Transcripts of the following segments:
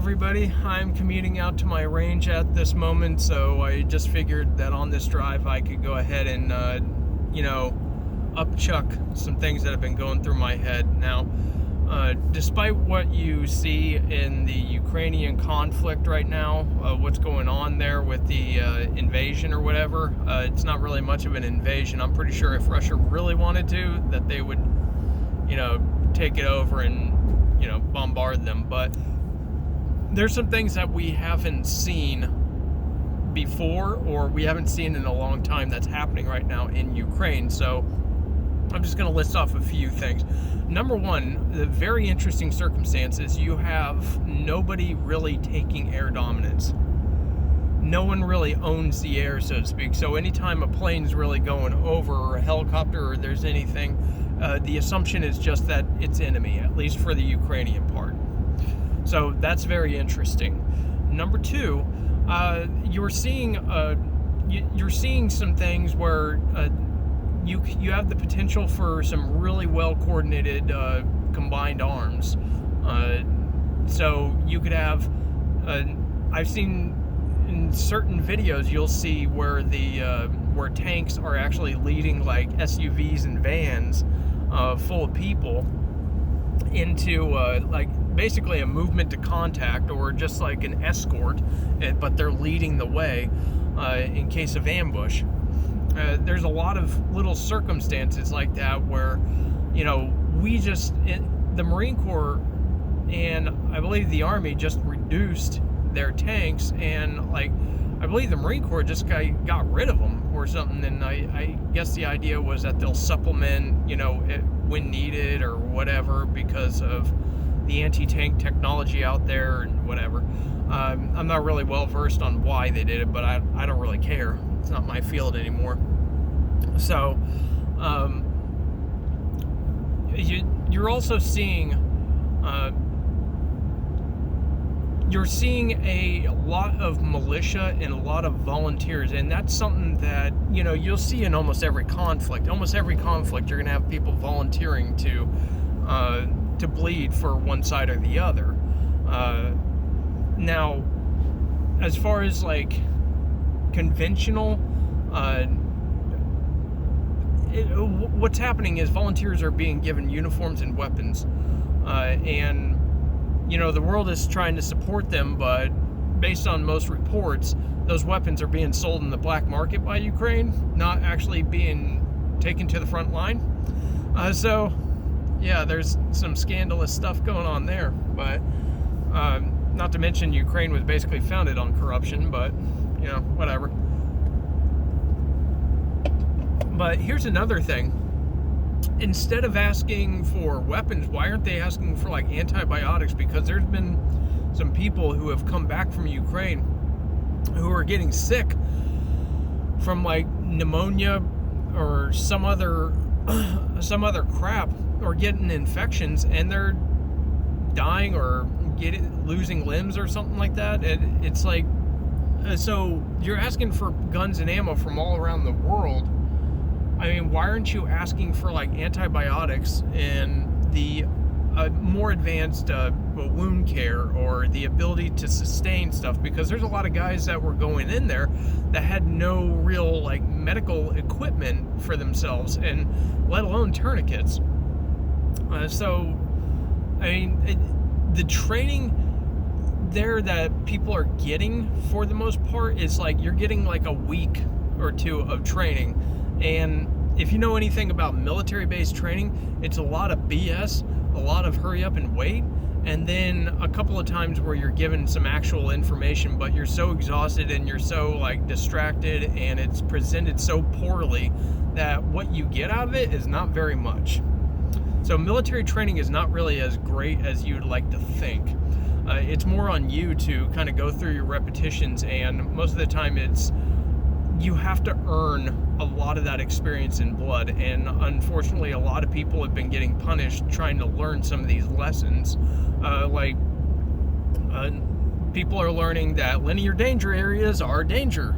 everybody. I'm commuting out to my range at this moment, so I just figured that on this drive I could go ahead and, upchuck some things that have been going through my head. Now, despite what you see in the Ukrainian conflict right now, what's going on there with the invasion or whatever, it's not really much of an invasion. I'm pretty sure if Russia really wanted to, that they would, take it over and, bombard them. But there's some things that we haven't seen before, or we haven't seen in a long time, that's happening right now in Ukraine. So I'm just going to list off a few things. Number one, the very interesting circumstance is you have nobody really taking air dominance. No one really owns the air, so to speak. So anytime a plane's really going over, or a helicopter, or there's anything, the assumption is just that it's enemy, at least for the Ukrainian part. So that's very interesting. Number two, you're seeing some things where you have the potential for some really well coordinated combined arms. So you could have, I've seen in certain videos, you'll see where where tanks are actually leading like SUVs and vans full of people into basically a movement to contact, or just like an escort, but they're leading the way in case of ambush. There's a lot of little circumstances like that where, the Marine Corps and I believe the Army just reduced their tanks, and I believe the Marine Corps just got rid of them or something, and I guess the idea was that they'll supplement, when needed or whatever, because of the anti-tank technology out there and whatever. I'm not really well versed on why they did it, but I don't really care. It's not my field anymore. So you're also seeing a lot of militia and a lot of volunteers, and that's something that you'll see in almost every conflict. Almost every conflict, you're going to have people volunteering to bleed for one side or the other. Now, as far as conventional, what's happening is volunteers are being given uniforms and weapons, and the world is trying to support them, but based on most reports, those weapons are being sold in the black market by Ukraine, not actually being taken to the front line. So yeah, there's some scandalous stuff going on there, but not to mention Ukraine was basically founded on corruption, but whatever. But here's another thing. Instead of asking for weapons, why aren't they asking for antibiotics? Because there's been some people who have come back from Ukraine who are getting sick from pneumonia or some other crap, or getting infections, and they're dying or losing limbs or something like that. And it's so you're asking for guns and ammo from all around the world. I mean, why aren't you asking for antibiotics and the more advanced wound care, or the ability to sustain stuff? Because there's a lot of guys that were going in there that had no real medical equipment for themselves, and let alone tourniquets. So I mean, the training there that people are getting, for the most part, is you're getting a week or two of training. And if you know anything about military-based training, it's a lot of BS, a lot of hurry up and wait, and then a couple of times where you're given some actual information, but you're so exhausted and you're so distracted, and it's presented so poorly that what you get out of it is not very much. So military training is not really as great as you'd like to think. It's more on you to kind of go through your repetitions, and most of the time you have to earn a lot of that experience in blood, and unfortunately a lot of people have been getting punished trying to learn some of these lessons. People are learning that linear danger areas are dangerous.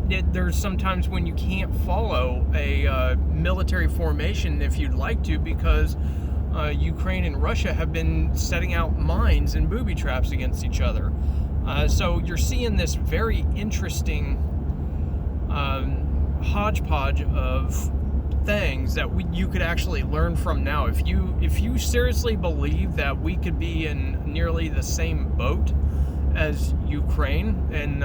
There's sometimes when you can't follow a military formation if you'd like to, because Ukraine and Russia have been setting out mines and booby traps against each other. So you're seeing this very interesting hodgepodge of things that you could actually learn from now. If you seriously believe that we could be in nearly the same boat as Ukraine and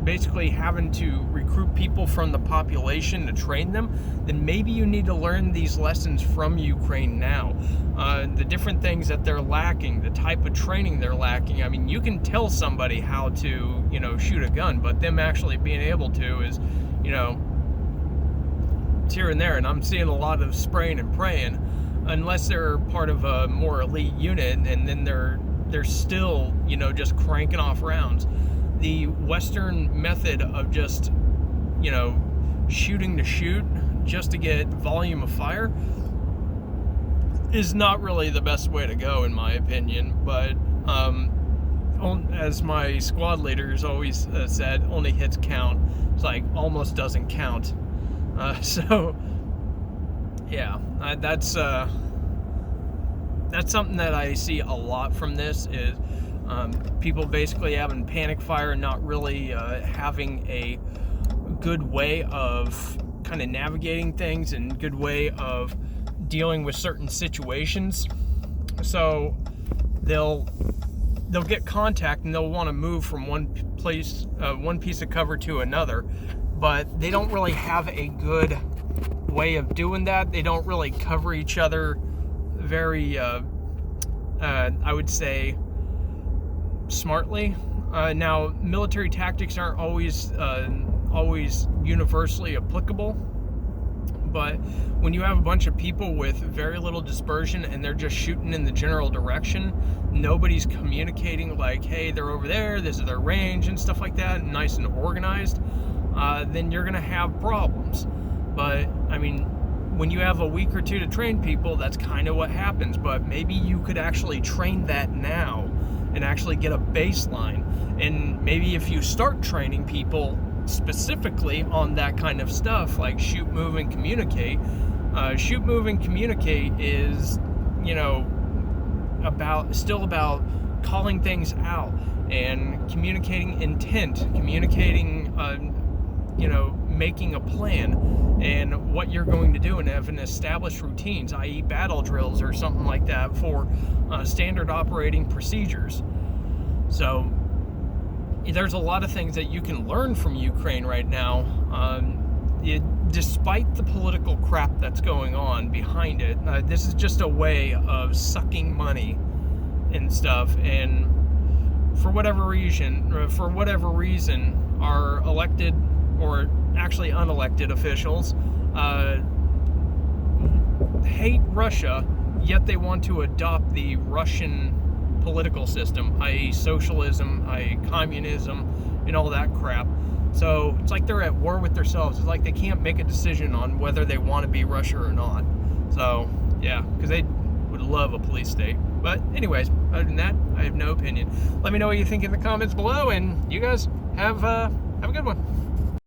basically having to recruit people from the population to train them, then maybe you need to learn these lessons from Ukraine now. The different things that they're lacking, the type of training they're lacking. I mean, you can tell somebody how to, shoot a gun, but them actually being able to is, it's here and there. And I'm seeing a lot of spraying and praying, unless they're part of a more elite unit, and then they're still, just cranking off rounds. The Western method of just, shooting to shoot just to get volume of fire is not really the best way to go, in my opinion. But as my squad leaders always said, only hits count. It's like almost doesn't count. So yeah, that's something that I see a lot from this is people basically having panic fire and not really having a good way of kind of navigating things and good way of dealing with certain situations. So they'll get contact and they'll want to move from one piece of cover to another, but they don't really have a good way of doing that. They don't really cover each other very, I would say, smartly. Now, military tactics aren't always universally applicable, but when you have a bunch of people with very little dispersion and they're just shooting in the general direction, nobody's communicating like, hey, they're over there, this is their range and stuff like that, nice and organized, then you're gonna have problems. But I mean, when you have a week or two to train people, that's kind of what happens. But maybe you could actually train that now and actually get a baseline. And maybe if you start training people specifically on that kind of stuff, like shoot, move, and communicate. Shoot, move, and communicate is, about calling things out and communicating intent, communicating, making a plan and what you're going to do and having established routines, i.e. battle drills or something like that for standard operating procedures. So there's a lot of things that you can learn from Ukraine right now, despite the political crap that's going on behind it. This is just a way of sucking money and stuff, and for whatever reason, our elected or actually unelected officials hate Russia, yet they want to adopt the Russian political system, i.e. socialism, i.e. communism, and all that crap. So it's like they're at war with themselves. It's like they can't make a decision on whether they want to be Russia or not. So yeah, because they would love a police state. But anyways, other than that, I have no opinion. Let me know what you think in the comments below, and you guys have a good one.